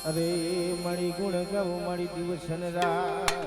અરે મારી ગુણ ગાવ મારી દિવસ ને રાત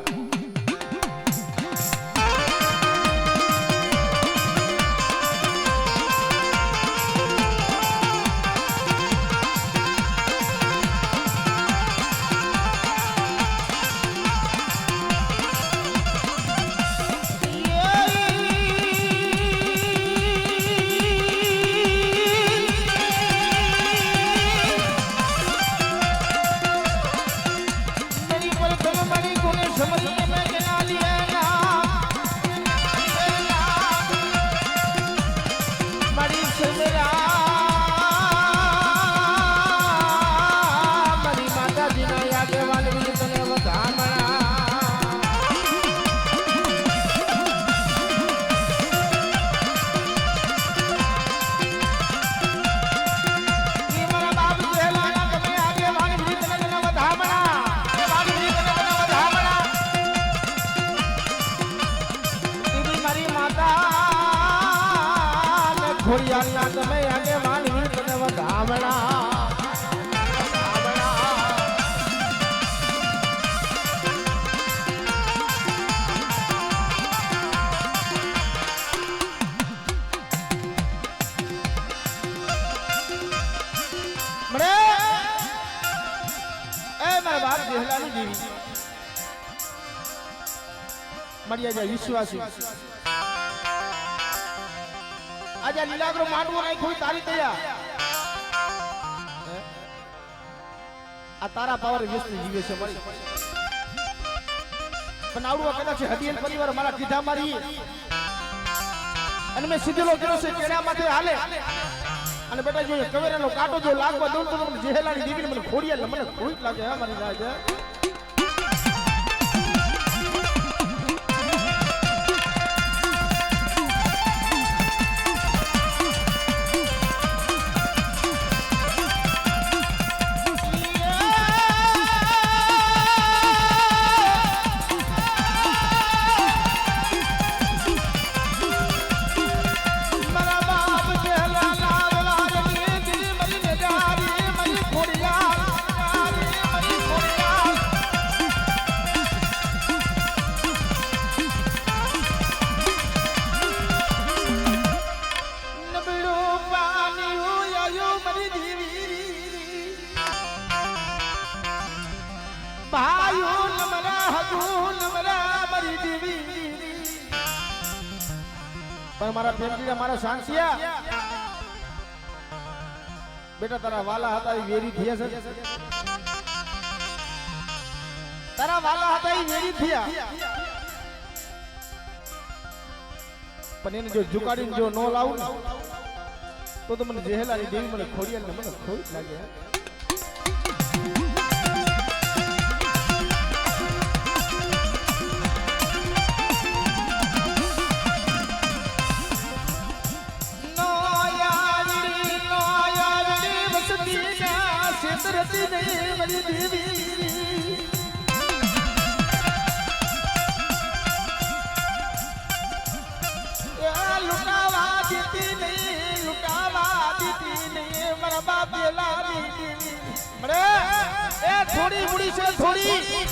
ખોડિયાલના તમે આગેવાન વીર તને વધામણા મરે એ મારા બાપ જેહલાની દેવી મળ્યા જાય વિશ્વાસી આજે લીલાગ્રો માંડવો નાખ્યો તારી તૈયાર આ તારા પાવર વ્યસ્ત જીવે છે મારી પણ આવડું કદાચ હદીયલ પરિવાર મારા કીધા મારી અને મેં સીધેલો કર્યો છે કેડા માટે હાલે અને બેટા જો કવેરાનો કાંટો જો લાગવા દઉં તો મને જેહલાની દીકરી મને ખોડિયાલ મને ખોટ લાગે હા મારી રાજ પણ મારા ફેમિલી મારા શાંતિયા બેટા તારા વાલા હતા એ વેરી થયા છે તારા વાલા હતા એ વેરી થયા પણ એને જો ઝુકાડીને જો નો લાવું તો મને જેહલાની દેવી મને ખોડિયાલ મને ખોટ લાગે મારી દેવી લુટાવા દીતી નહીં મારા બાપ મળે એ થોડી મુડી છે થોડી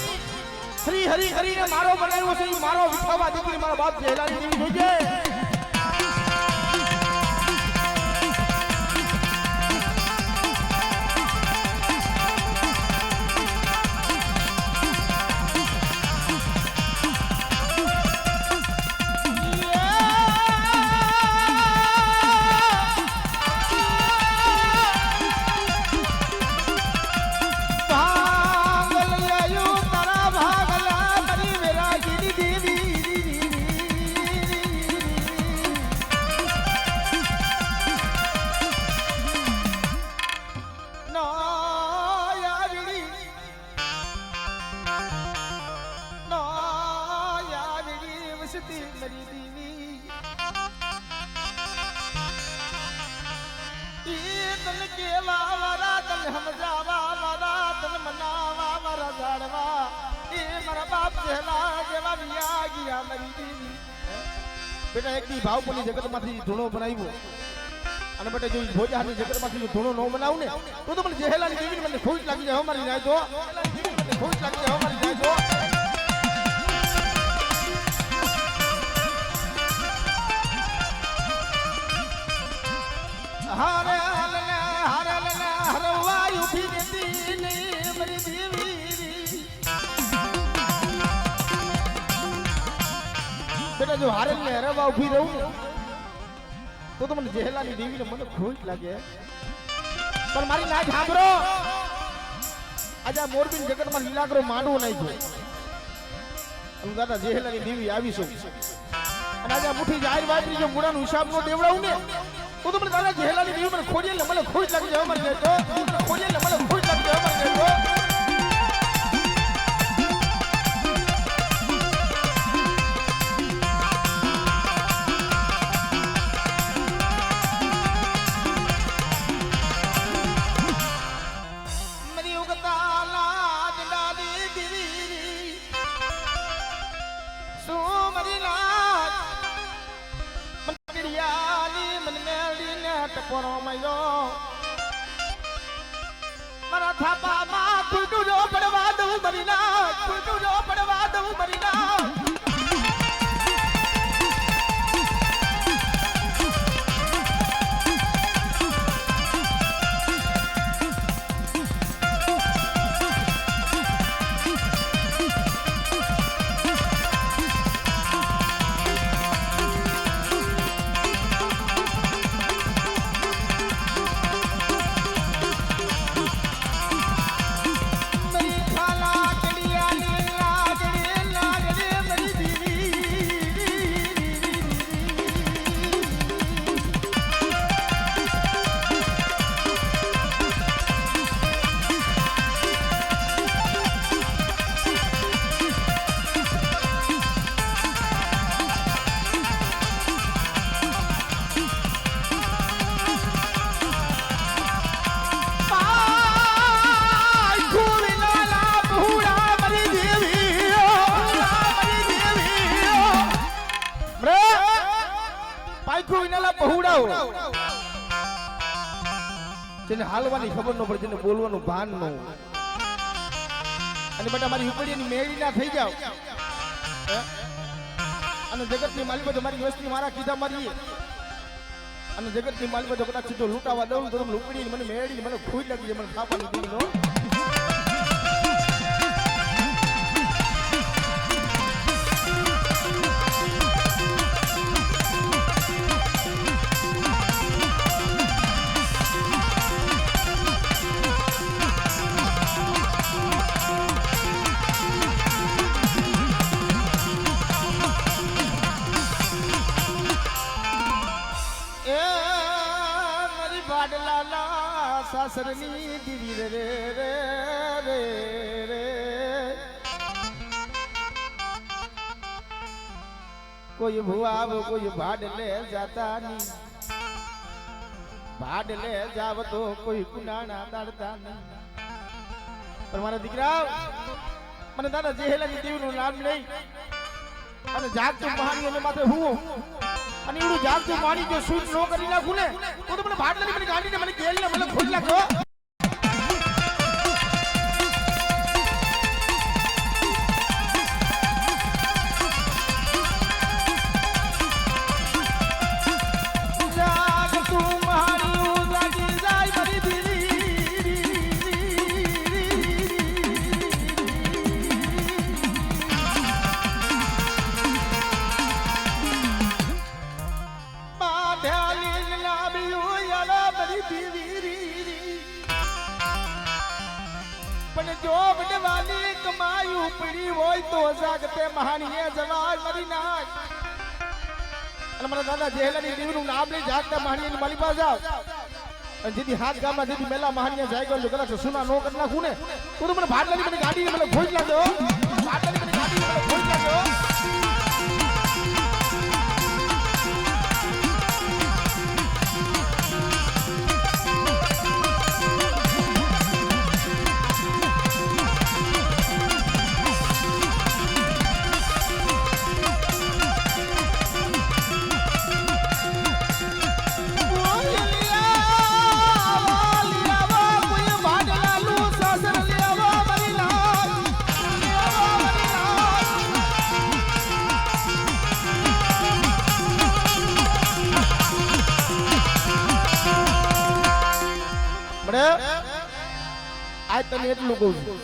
શ્રી હરી હરીને મારો બનાવ્યો છે મારો વિખાવા દીકરી મારા બાપ જેલાની દેવી જોઈએ બેટા એક દી ભાવ પડી જગત માંથી ધૂણો બનાવ્યો અને બટે જો ભોજાની જગતમાંથી જો ધૂણો ન બનાવું ને તો મને જેહેલાની દેવીને મને ખોટ લાગી જાય અમારી જાય તો મને ખોટ લાગી જાય અમારી જાય તો હારે હરવાય ઉભી રહેતી ને મારી દેવી બેટા જો હારે ને હરવા ઉભી રહું ને તો મને જેહેલાની દેવીને મને ખોટ લાગે પણ મારી નાચ સાંભળો આજે આ મોરબી જગતમાં લીલાકરો માંડવો નાખ્યો હું દાદા જેહેલાની દેવી આવીશું અને આજે મુઠ્ઠી જાહેર વાતરી જો મૂળાનો હિસાબ નો દેવડાવું ને તો મને દાદા જેહેલાની દેવી મને ખોડીએ મને ખોટ લાગી જાય મને તો ખોડીએ મને ખોટ લાગી જાય મને તો મારા થાપામાં કુટું જો પડવા દઉં મરીના કુટું જો પડવા દઉં મરીના જેને હાલવાની ખબર ન પડે જેને બોલવાનું ભાન ન અને બેટા મારી ઉપડીની મેળી ના થઈ જાવ અને જગતની માલિકો તમારી વસ્તી મારા કીધા મારી અને જગતની માલિકો કદાચ સીધો લૂંટાવા દઉં તો તમે ઉપડીને મને મેળી મને ખોટ લાગી જાય મને ખાવાની દીકરીનો સાસરની દીવી રે રે રે રે કોઈ ભુઆવ કોઈ ભાડ લે જાતા ની ભાડ લે જાવ તો કોઈ કુનાણા દાડતા ની પણ મારા દીકરા મને દાદા જેહેલાની દેવીનું નામ લઈ અને જાગતું મહાનીઓને માથે હું અને એવડું જાગતું માણી જો શૂટ ન કરી નાખું ને તો મને ભાડ લઈ મને ગાડીને મને ગેલ ને મને ખોટ લાગો પડી હોય તો જાગતે મહાનીએ જવાય મરી નાખ અને મારા દાદા જેહેલાની દેવીનું નામ લઈ જાગતા મહાનીની માલી પાસે જાવ અને જેથી હાથ ગામમાં જેથી મેલા મહાનીએ જાય ગયો કદાચ સુના નો કરી નાખું ને તો મને ભાટ લાગી મને ગાડી મને ખોજ લાગ્યો ભાટ લાગી મને ગાડી મને ખોજ લાગ્યો આજ તને એટલું કહું છું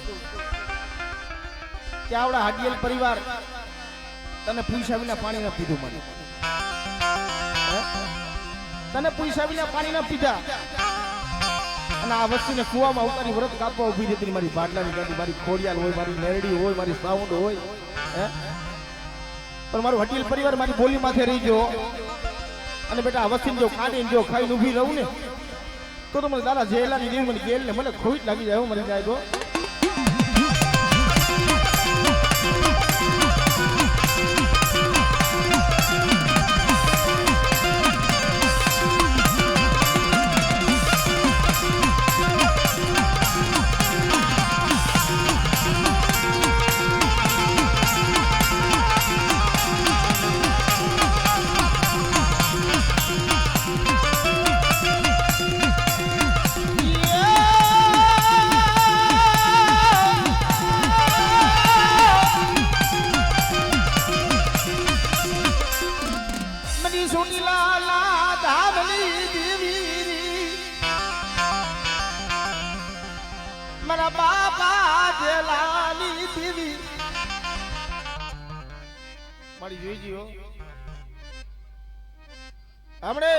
કે આવડા હાડિયેલ પરિવાર તને પૂછ્યા વિના પાણી ન પીધું મને, તને પૂછ્યા વિના પાણી ન પીધા અને આ વસ્તીને કુવામાં ઉતારી વ્રત કાપવા ઉભી રહેતી મારી બાટલાની ગાડી, મારી ખોડિયાલ હોય, મારી મેરડી હોય, મારી સાઉન્ડ હોય, પણ મારું હટીલ પરિવાર મારી બોલી માથે રહી ગયો અને બેટા આ વસ્તીને જો કાઢીને જો ખાઈને ઊભી રહું ને તો મને દાદા જેલાની દેવી મને ગેલ ને મને ખોટ લાગી જાય, મને જાય તો મારી જોઈ જીઓ આપણે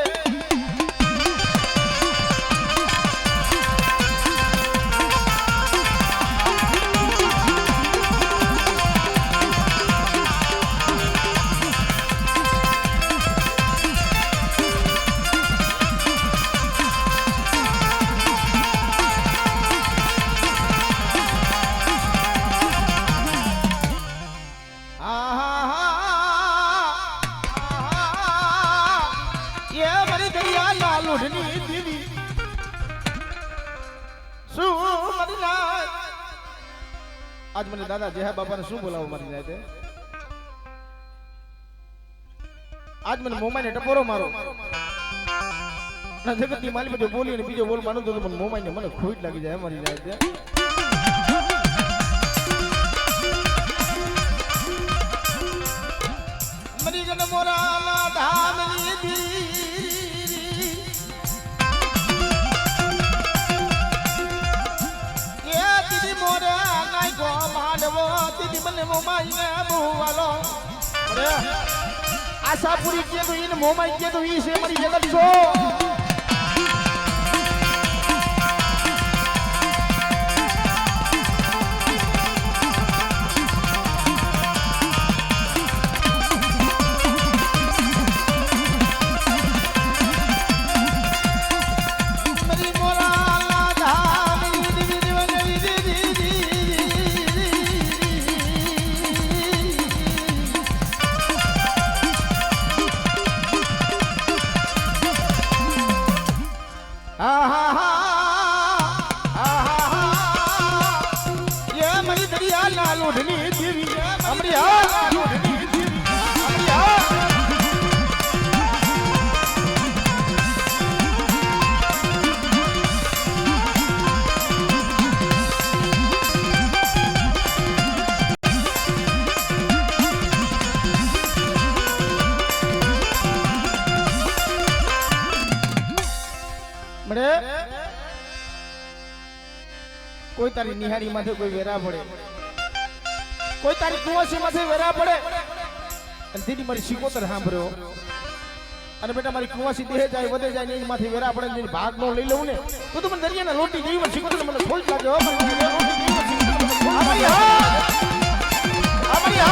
आज मैंने दादा जय बाबा ने शू बोलावो मारी जाए थे आज मैंने मोमाई ने टपोरो मारो ना जगत की माली में जो बोली ने बीजो बोल मानो तो मन मोमाई ने मन खोट लगी जाए मारी जाए थे मरी जन मोरा ना धामनी दी आशापुरी के तो इन मोमाई के तो ई से मरी जगत सो कोई तारी निहारी माथे कोई वेरा पड़े कोई तारी कुवासी माथे वेरा पड़े अन दीदी मारी शिकोतर सांभळ्यो अने बेटा मारी कुवासी देह जाय वधे जाय ने माथे वेरा पड़े ने भाग नो लई लઉં ने तो मन दरियाना लोटी जेवी मारी शिकोतर મને ખોજ લાગે હો અમારી હા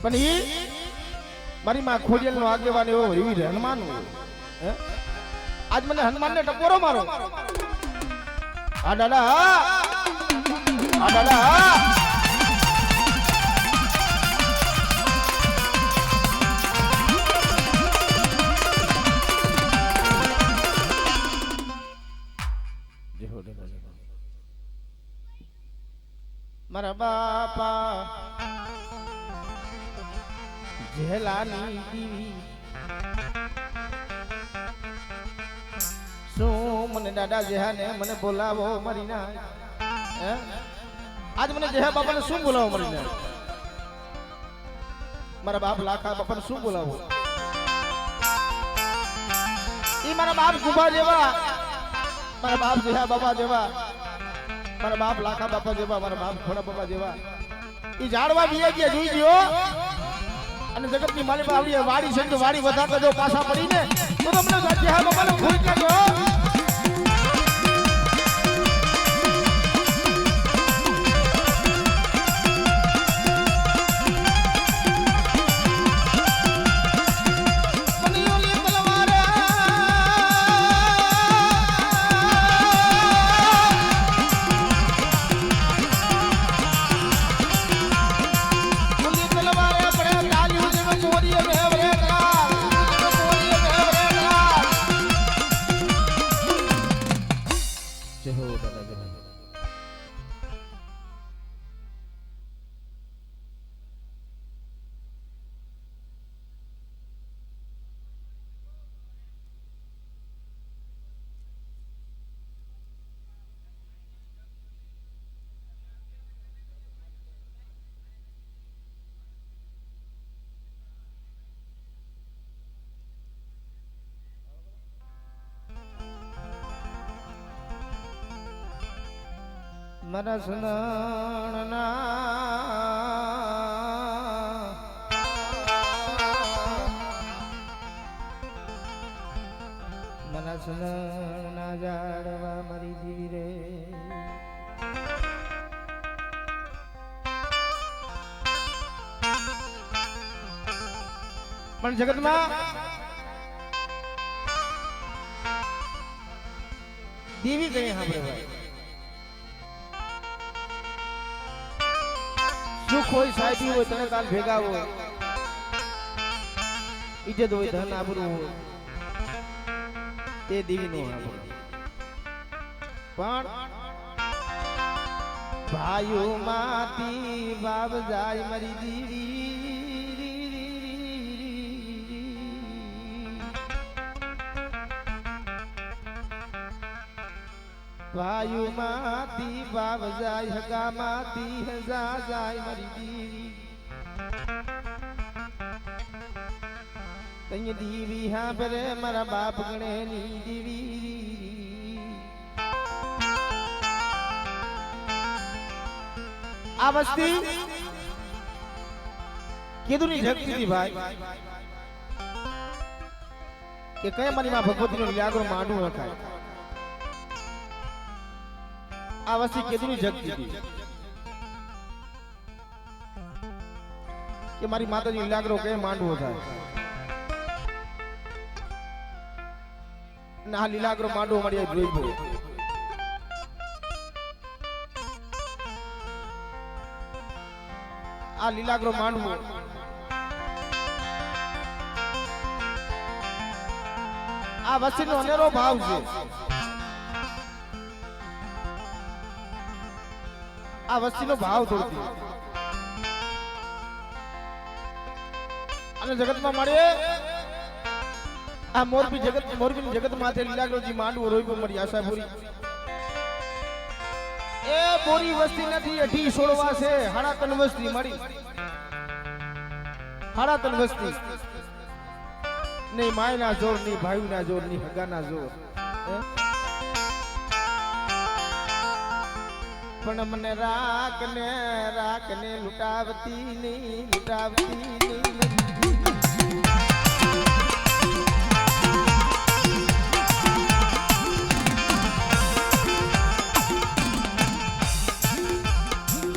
पण ही मारी मां खोडियल नो आगेवान एवो वीर हनुमान है आज मने हनुमान ने टपोरो मारो आ दादा मारा बापा જેલાની દીવી શું મને દાદા જેહાને મને બોલાવો મારી ના आज મને જેહા બાપાને શું બોલાવો મરીને મારા બાપ લાખા બાપાને શું બોલાવો ઈ મારા બાપ ગુભા જેવા મારા બાપ જેહા બાપા જેવા મારા બાપ લાખા બાપા જેવા મારા બાપ ખોડા બાપા જેવા ઈ ઝાડવા બીએ ગયા જોઈ ગયો અને જગતની માલિક આવડી વાડી છે તો વાડી વધારતા જો પાછા પડીને તો તમને જેહા બાપાને ભૂલ કાઢો મારા સનણના મારા સનણના ઝાડવા મરી જીવી રે પણ જગતમાં દેવી કઈ સાંભળે ભાઈ સુખ હોય સાહેબી હોય તને કાલ ભેગા હોય ઇજ્જત હોય ધન આબરૂ હોય તે દેવી નો પણ ભાઈઓ માતી બાપ જાય મરી દીવી ભાઈઓ માતી બાપ જાય હગા માતી હજા જાય મરી દીવી તઈ દીવી હા બરે મારા બાપ ગણે ની દીવી આ વસ્તી કીધું ની જગતી હતી ભાઈ કે કઈ મારી માં ભગવતી નો લીલાગરો માંડું રખાય આ વસ્તી કીધું ની જગતી હતી કે મારી માતાજી લીલાગરો કઈ માંડવો થાય ના લીલાગરો માંડવો મળી જોઈ ગયો આ લીલાગરો માંડવો આ વસ્તીનો અનેરો ભાવ છે આ વસ્તીનો ભાવ તોડતી અને જગતમાં મળે આ મોરબી જગત માથે લીલાગરોજી માંડવો રોઈબો મળી આશાપુરી એ બોરી વસ્તી નથી 18-16 છે હાડા તન વસ્તી મળી હાડા તન વસ્તી નહીં માય ના જોર નહીં ભાઈ ના જોર નહીં હગા ના જોર પણ મને રાખ ને લૂંટાવતી નહીં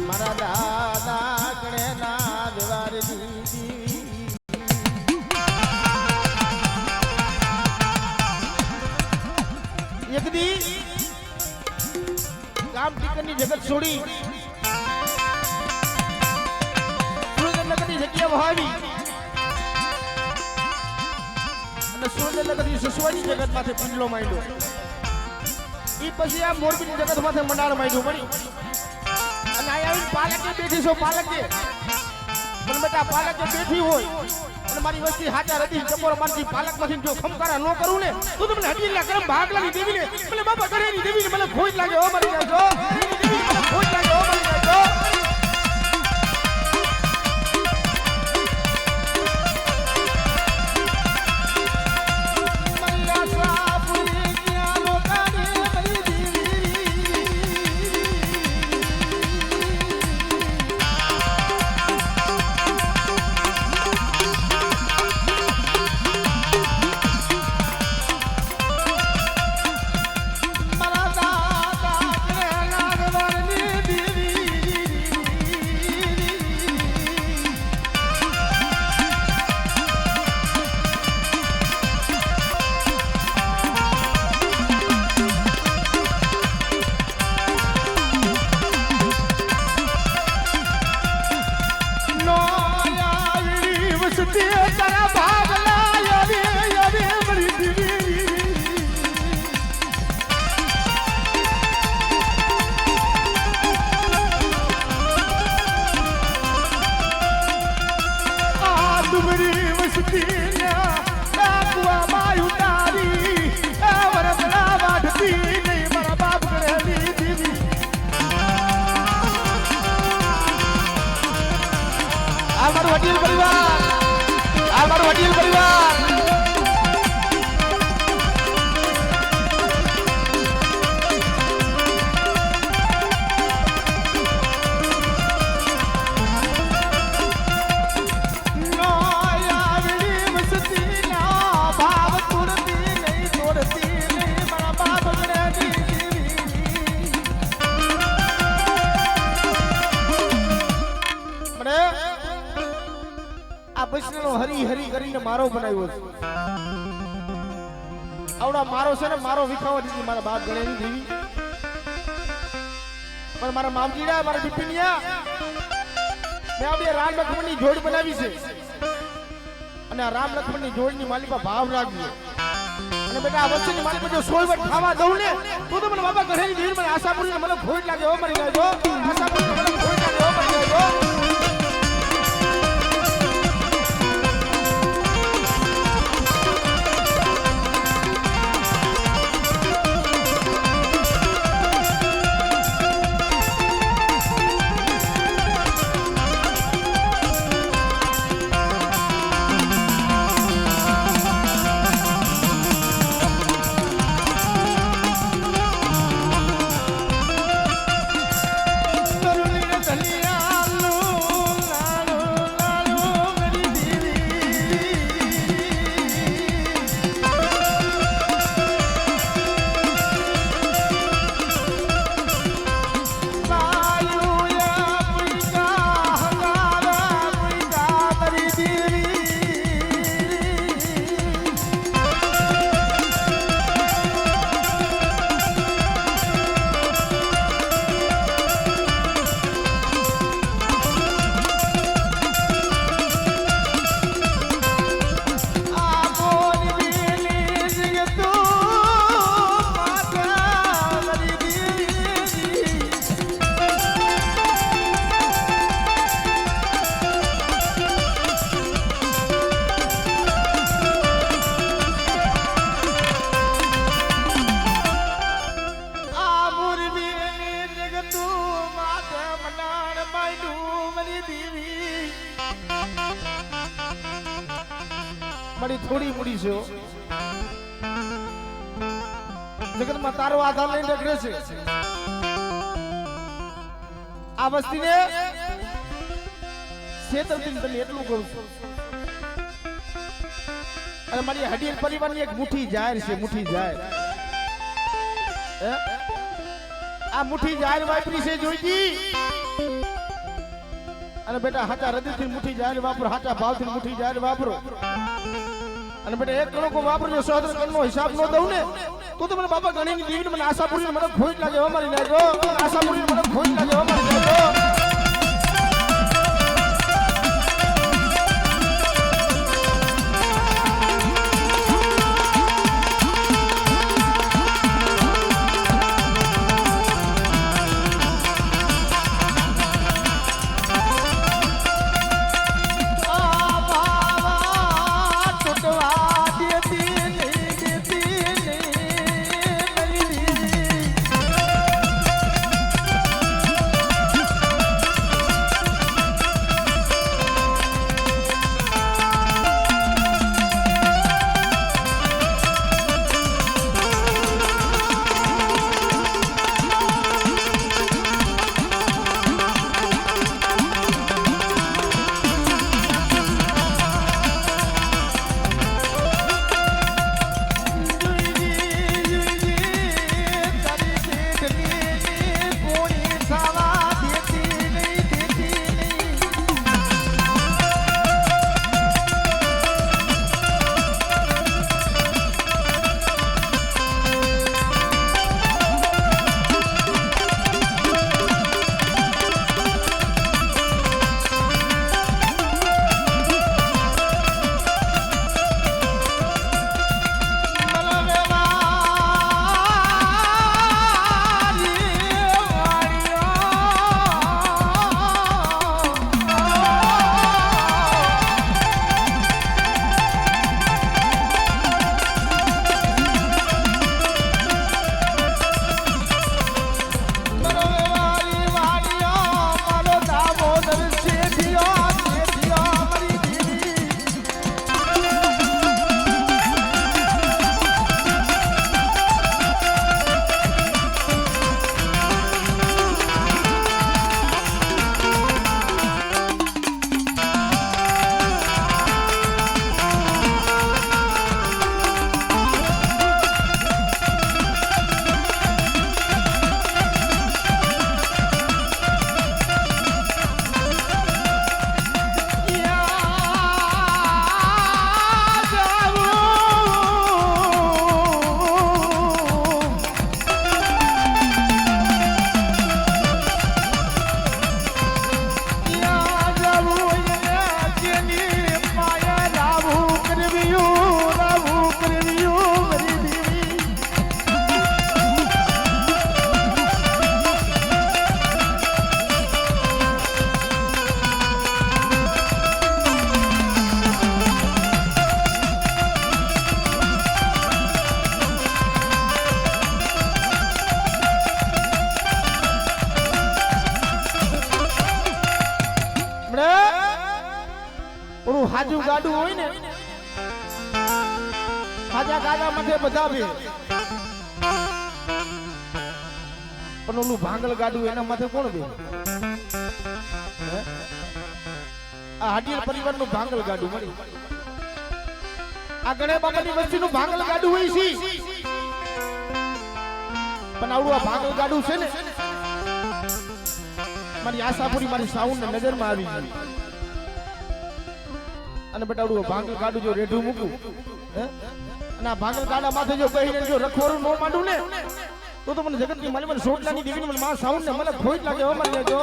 મારા દાદા ગણે ના દેવાર એક દી ગામ ટીકરની જગત છોડી સુરેન્દ્રનગરની જગ્યા વહાવી અને સુરેન્દ્રનગરની સુસવાની જગત માથે પિંડલો માંડ્યો ઈ પછી આ મોરબીની જગત માથે મંડાણ માંડ્યું મળી અને આ આવીને પાલકે બેઠી છો પાલકે પણ બેટા પાલકે બેઠી હોય અને મારી વસ્તી હાચા રતી ચપોર મારથી પાલક માંથી જો ખમકારા ન કરું ને તો તમને હજી લા કરમ ભાગ લાગી દેવી ને મને બાપા કરે ની દેવી ને મને ખોટ લાગે ઓ મરી જાય જો દેવી મને ખોટ લાગે ઓ મરી જાય જો વડીલ પરિવાર આ મારો વડીલ પરિવાર હરી હરી કરીને મારો બનાવ્યો છે આવડા મારો છે ને મારો વિખાવા દીધી મારા બાપ ગણેની દેવી પણ મારા મામજીડા મારા બિપિનિયા મેં આ બે રામ લક્ષ્મણની જોડ બનાવી છે અને આ રામ લક્ષ્મણની જોડની માલિકા ભાવ રાખજો અને બેટા આ વસ્તુની માલિકા જો 16 વાર ખાવા દઉં ને તો મને બાબા ગણેની દેવી મને આશાપુરી મને ખોટ લાગે હો મરી જાય જો આશાપુરી મને ખોટ લાગે હો મરી જાય જો મારી થોડી મૂડી છે જગતમાં તારો આધાર લઈને નીકળે છે આ વસ્તીને છેતરપિંડી તને એટલું કહું છું અને મારી હડિયલ પરિવારની એક મુઠ્ઠી જાહેર છે મુઠ્ઠી જાહેર આ મુઠ્ઠી જાહેર વાપરી છે જોઈજી અને બેટા હાચા હૃદયથી મુઠ્ઠી જાહેર વાપરો હાચા ભાવથી મુઠ્ઠી જાહેર વાપરો અને બેટા એક કણકો વાપરજો સહસ્ત્ર કણનો હિસાબ ન દઉં ને તો મને બાપા ગણીની દેવીને મને આશાપુરી મને ખોટ લાગે હો મારી નાખો આશાપુરી મને ખોટ લાગે હો મારી નાખો ઓલું હાજુ ગાડું હોય ને હાજા ગાડા માટે બધા બે પણ ઓલું ભાંગલ ગાડું એના માથે કોણ બે આ હાડિયર પરિવારનું ભાંગલ ગાડું મળી આ ગણે બાબાની વસ્તીનું ભાંગલ ગાડું હોય છે પણ આવડું આ ભાંગલ ગાડું છે ને મારી આશાપુરી મારી સાઉન્ડ નજરમાં આવી ગઈ અને બટાડું ભાંગલ ગાડું જો રેઢું મૂકું અને આ ભાંગલ ગાડા માથે જો કહીને જો રખોરું નો માંડું ને તો મને જગતની માલી મને સોટલાની દીકરી મને માં સાઉન્ડ ને મને ખોટ લાગે હો મને જો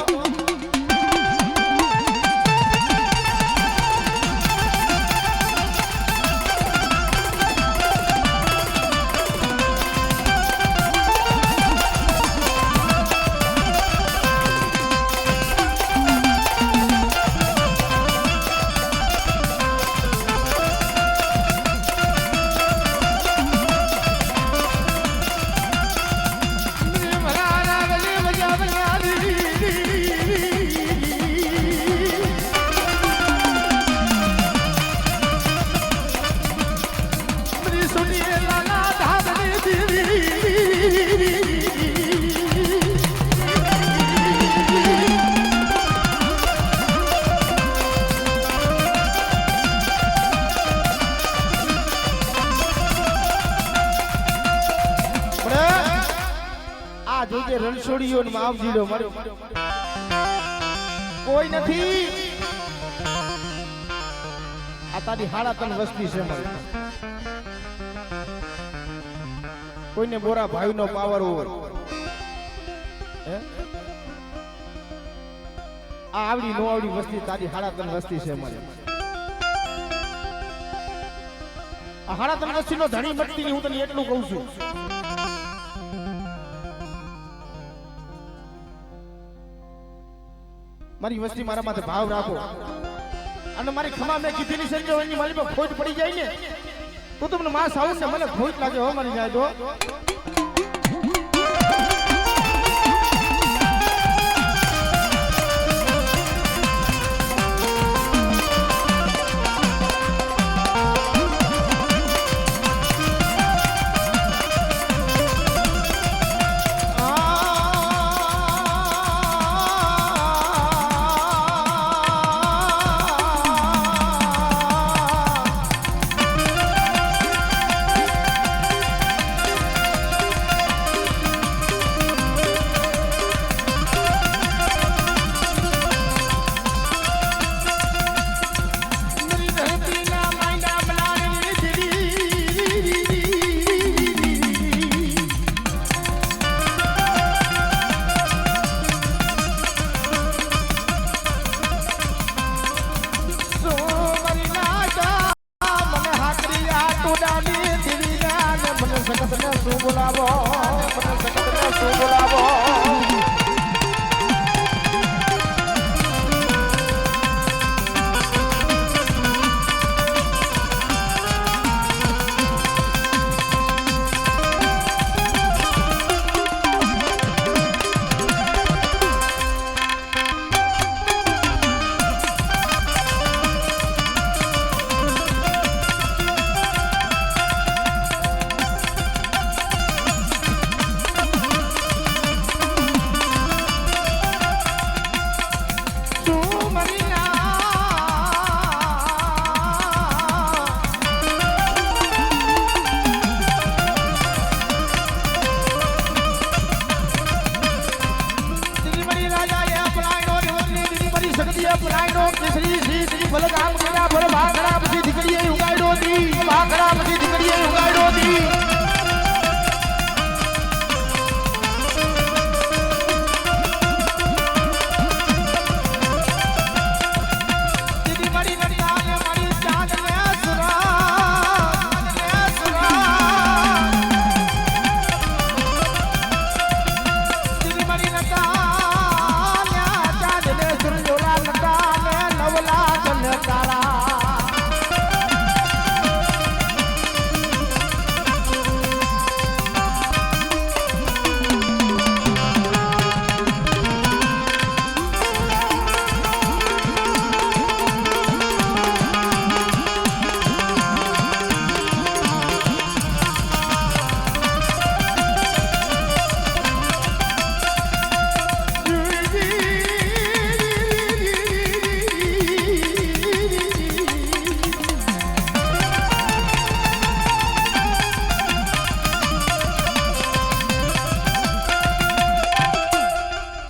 રણછોડીઓ ને માવજીડો મારો કોઈ નથી આ તારી હાડા તન વસ્તી છે મારી કોઈને બોરા ભાઈ નો પાવર હોય આ આવડી નો આવડી વસ્તી તારી હાડા તન વસ્તી છે મારી આ હાડા તન વસ્તી નો ધણી મટતી ની હું તને એટલું કહું છું મારી વસ્તી મારા માથે ભાવ રાખો અને મારી ખમા મેં કીધેલી સંજોવાની મારી પર ખોટ પડી જાય ને તો તમને માં સાઉન્ડ ને મને ખોટ લાગે હો મારી જાય તો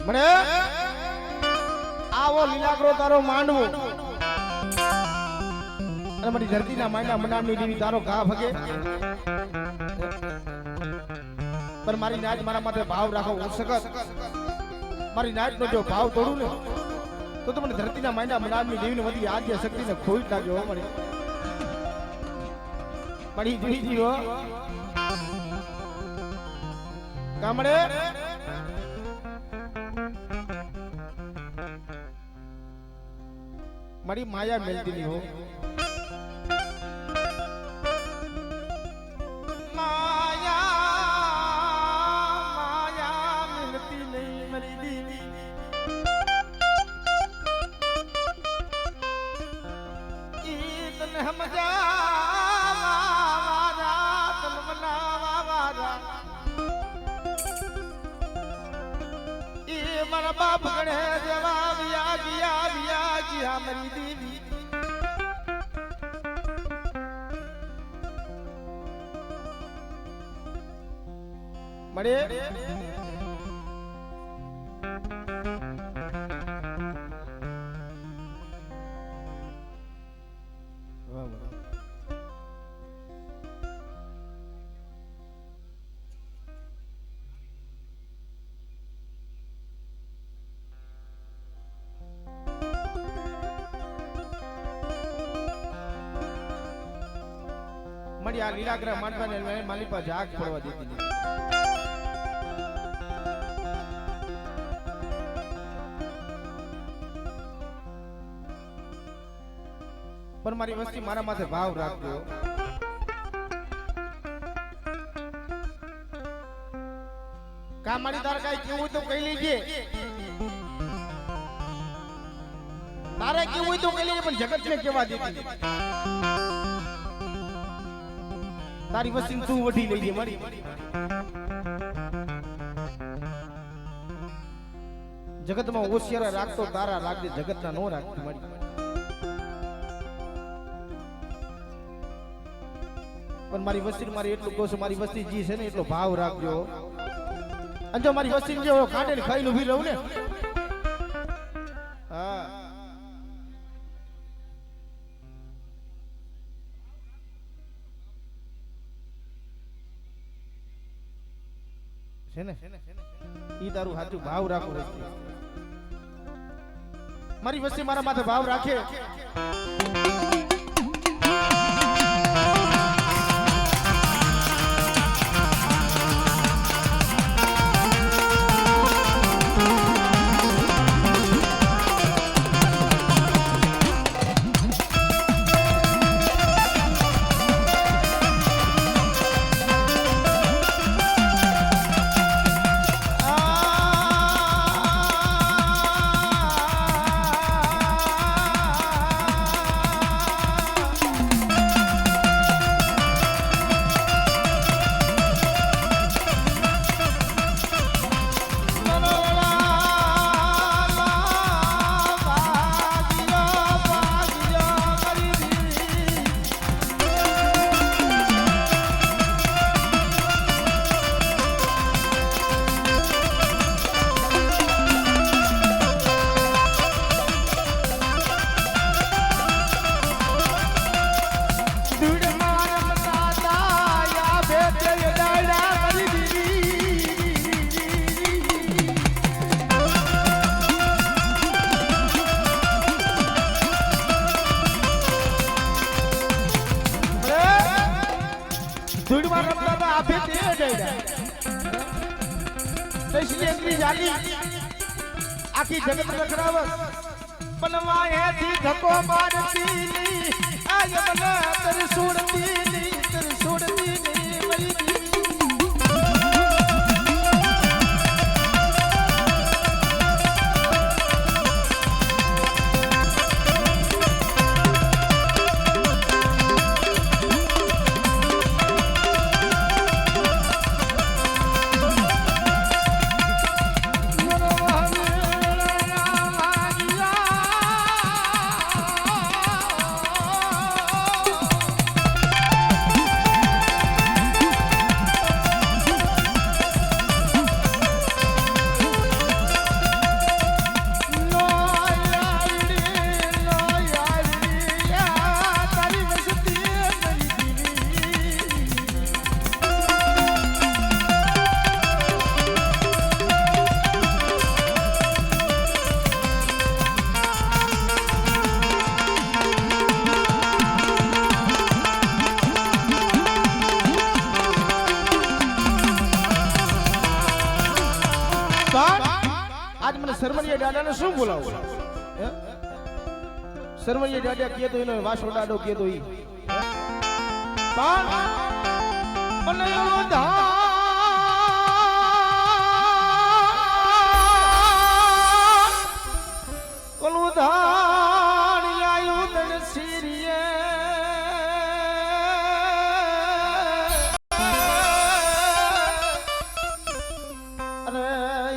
મને આવો લીલાકરો તારો માંડવો અને મારી ધરતીના માંડા મનામની દેવી તારો ઘા ભગે પણ મારી નાચ મારા માથે ભાવ રાખો હું સખત મારી નાચ નો જો ભાવ તોડું ને તો તમને ધરતીના માંડા મનામની દેવીને બધી આદ્ય શક્તિને ખોઈ નાખ્યો મારી પડી જોઈ જીવો કામડે મારી માયા મેલતી નહીં હો મારા બાપ ગણે દેવા વિયા ગયા વિયા ગયા મરી દેવી મળે મળી આ લીલાગ્રહ માંડવાને માલી પર જાગ પડવા દેતી નથી પણ મારી વસ્તી મારા માથે ભાવ રાખજો કા મારી તાર કઈ કેવું તો કહી લેજે તારે કેવું હોય તો કહી લેજે પણ જગત ને કેવા દેતી તારી વસ્તી તું વઢી લેજે મારી જગતમાં હોશિયાર રાખતો તારા રાખજે જગતના નો રાખતી મારી પણ મારી વસ્તી મારી એટલું કહું છું મારી વસ્તી જી છે ને એટલો ભાવ રાખજો અને જો મારી વસ્તી જે કાઢે ખાઈને ઉભી રહું ને હા છે ને ઈ તારું સાચું ભાવ રાખવું મારી વસ્તી મારા માથે ભાવ રાખે આખી જગત રખડાવસ બનવાએથી ધકો મારતી આય બના તર છોડતી મરી શર્મણીયા દાદાને શું બોલાવું હે શર્મણીયા દાદા કે તો એનો વાસો દાડો કે તો ઈ પણ મને કોલું ધાણ આયુ તન સિરિયે અરે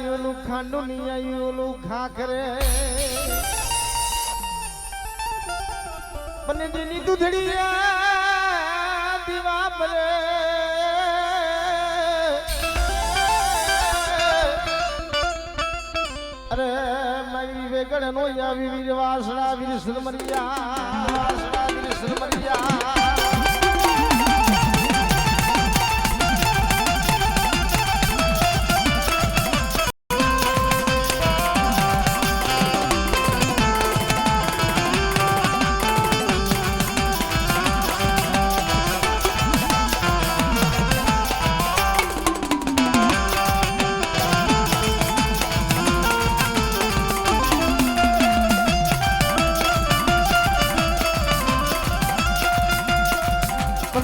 યોલું ખાંડુ ની આયુ ઓલું ખાખરે બને દીની દૂધડી દીવા પરે અરે મારી વેગડ નો આવી વીર વાસણા વીર સુરમરિયા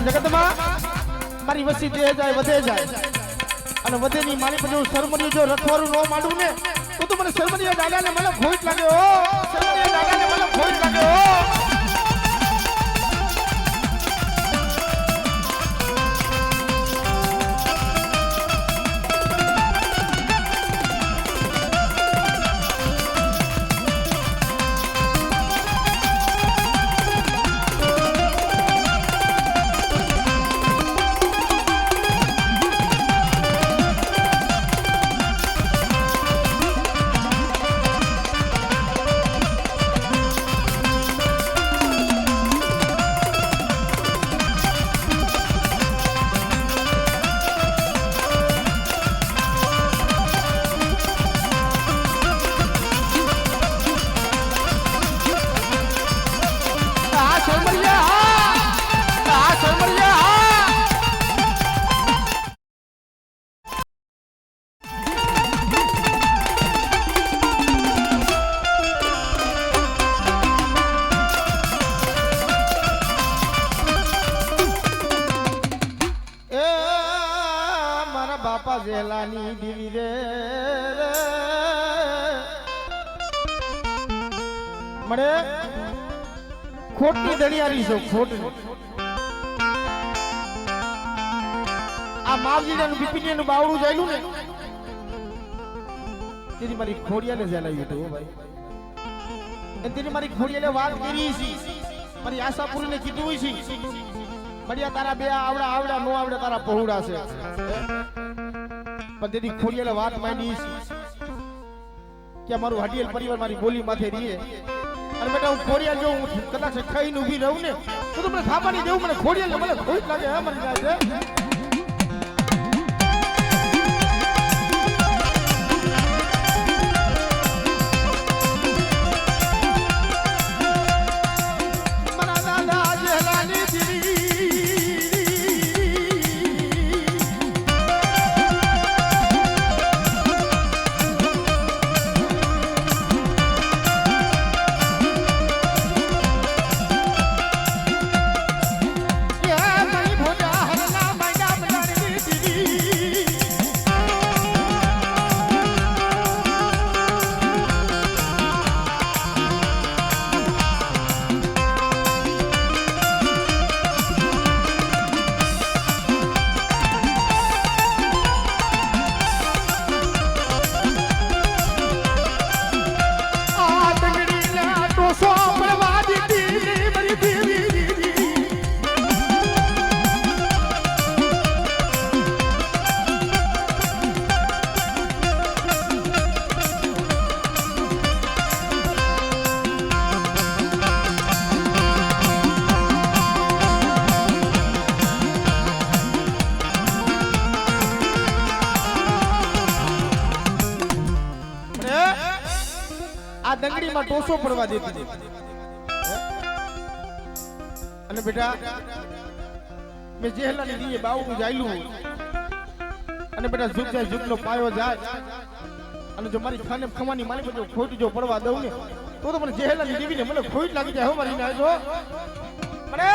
જગતમાં મારી વસ્તી દે જાય વધે જાય અને વધે ની મારી પછી શર્મણીયું જો રખવારું ન માંડું ને તો મને શર્મણીયા દાદાને મને ખોટ લાગે હો શર્મણીયા દાદાને મને ખોટ લાગે હો બાપા જેલાની દીવી રે મળે ખોટની દળિયારી છો ખોટ આ માવજીનું બિપિનિયાનું બાવડું જાયલું ને તેની મારી ખોડિયાને જેલાવી હતું ભાઈ તેની મારી ખોડિયાને વાત કરી છે મારી આશાપુરીને કીધું છે મળ્યા તારા બે આવડા નો આવડે તારા પહોળા છે પણ તેની ખોડિયાને વાત માંડી કે મારું હડિયેલ પરિવાર મારી બોલી માથે રીએ અને બેટા હું ખોડિયાલ જો હું કદાચ ખાઈને ઊભી રહું ને તો મને ખાવાની દેવું મને ખોડિયાલ મને ખોટ લાગે હા મને જાય છે દંગડીમાં ટોસો પડવા દેતી અને બેટા મે જેહલાની દીએ બાવનું જાયલું અને બેટા ઝુક જાય ઝુકનો પાયો જાય અને જો મારી ખાને ખવાની મારી પર જો ખોટ જો પડવા દઉં ને તો મને જેહેલાની દેવીને મને ખોટ લાગી જાય હો મારી ના જો મને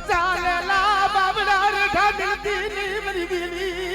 ચાલેલા બાબડા રે ઢાડતી ની મારી દેવી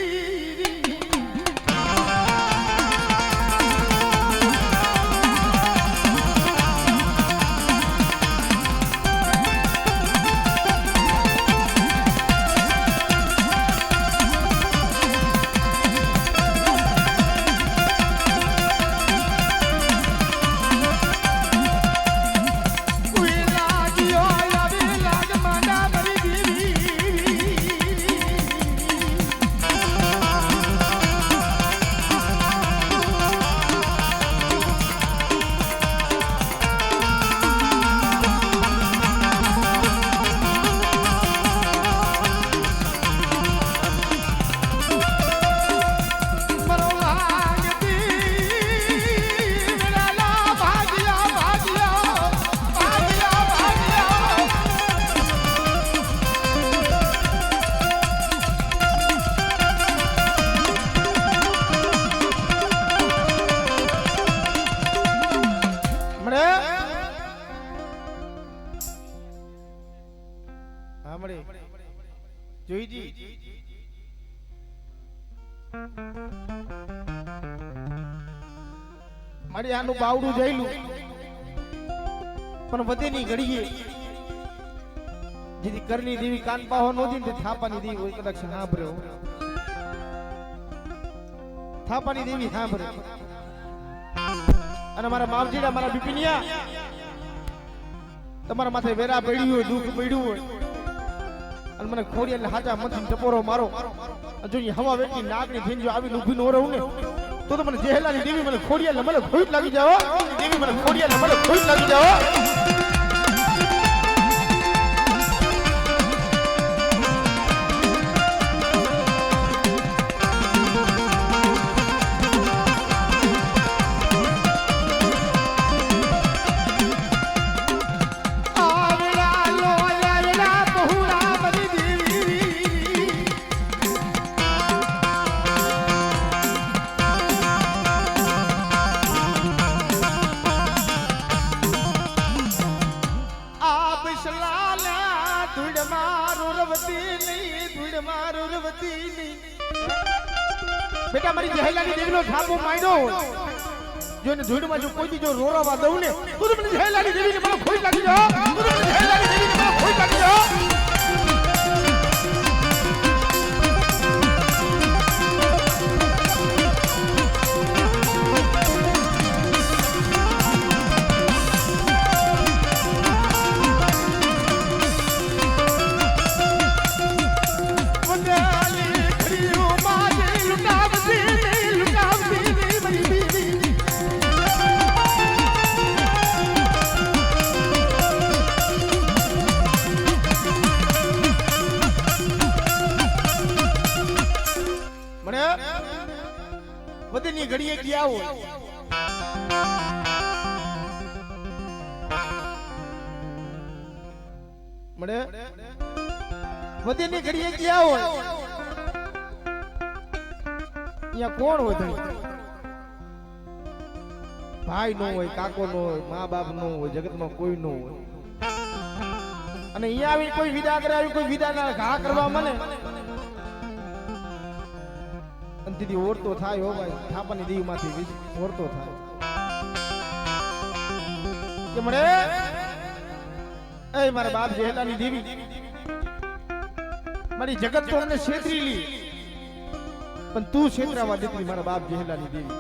મારી આનું બાવડું જઈલું પણ વધેની ઘડીએ જેથી કરની દેવી કાન પાહો નોધી ને થાપાની દેવી હોય કદાચ સાંભળ્યો થાપાની દેવી સાંભળે અને મારા માવજીડા મારા બિપિનિયા તમારા માથે વેરા પડ્યું હોય દુઃખ પડ્યું હોય અને મને ખોડી એટલે હાચા મથી ટપોરો મારો જો હવા વેટની નાકની થઈને જો આવી ઊભી નો રહું ને તો મને જેહેલાની દેવી મને ખોડિયા મને ખોટ લાગી જાવ દેવી મને ખોડિયા મને ખોટ લાગી જાવ બેટા મારી જેહેલાની દેવીનો ઠાપો માંડ્યો જોને ધૂળમાં જો કોઈ જો રોરાવા દઉં ને તો મને જેહેલાની દેવીને મને ખોટ લાગી જાવ તો મને જેહેલાની દેવીને મને ખોટ લાગી જાવ વધેની ઘડીએ ગયા હોય મળે વધેની ઘડીએ ગયા હોય અહીંયા કોણ હોય ધણી ભાઈ નો હોય કાકો નો હોય મા બાપ નો હોય જગતમાં કોઈ નો હોય અને અહીંયા આવી કોઈ વિદા કરે આવી કોઈ વિદા ના ઘા કરવા મને અંતિથી ઓરતો થાય હો ભાઈ થાપાની દેવી માંથી ઓરતો થાય કે મળે એ મારા બાપ જેહેલાની દેવી મારી જગત તો અમને છેતરી લી પણ તું છેતરાવા દેતી મારા બાપ જેહેલાની દેવી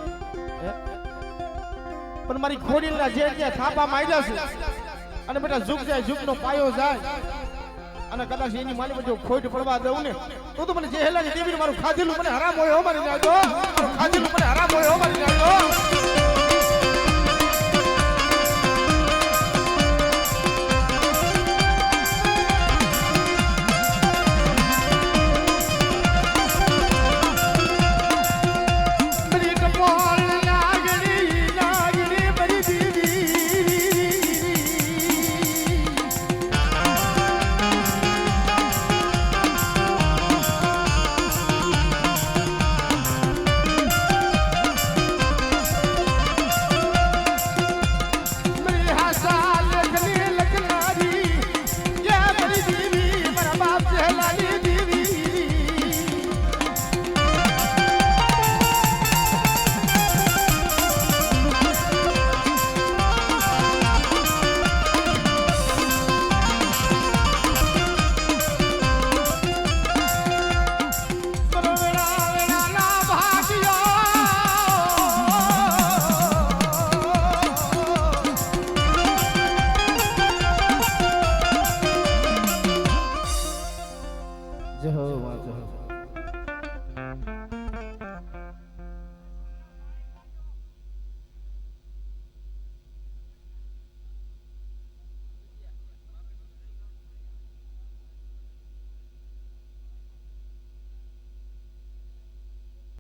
પણ મારી ખોડીના જે જે થાપા માર્યા છે અને બેટા ઝુક જાય ઝુકનો પાયો જાય અને કદાચ એની માલી પર જો ખોટ પડવા દઉં ને તો મને જેહેલાની દેવીને મારું ખાધેલું મને હરામ હોય હો મારી નાખો ખાધેલું મને હરામ હોય હો મારી નાખો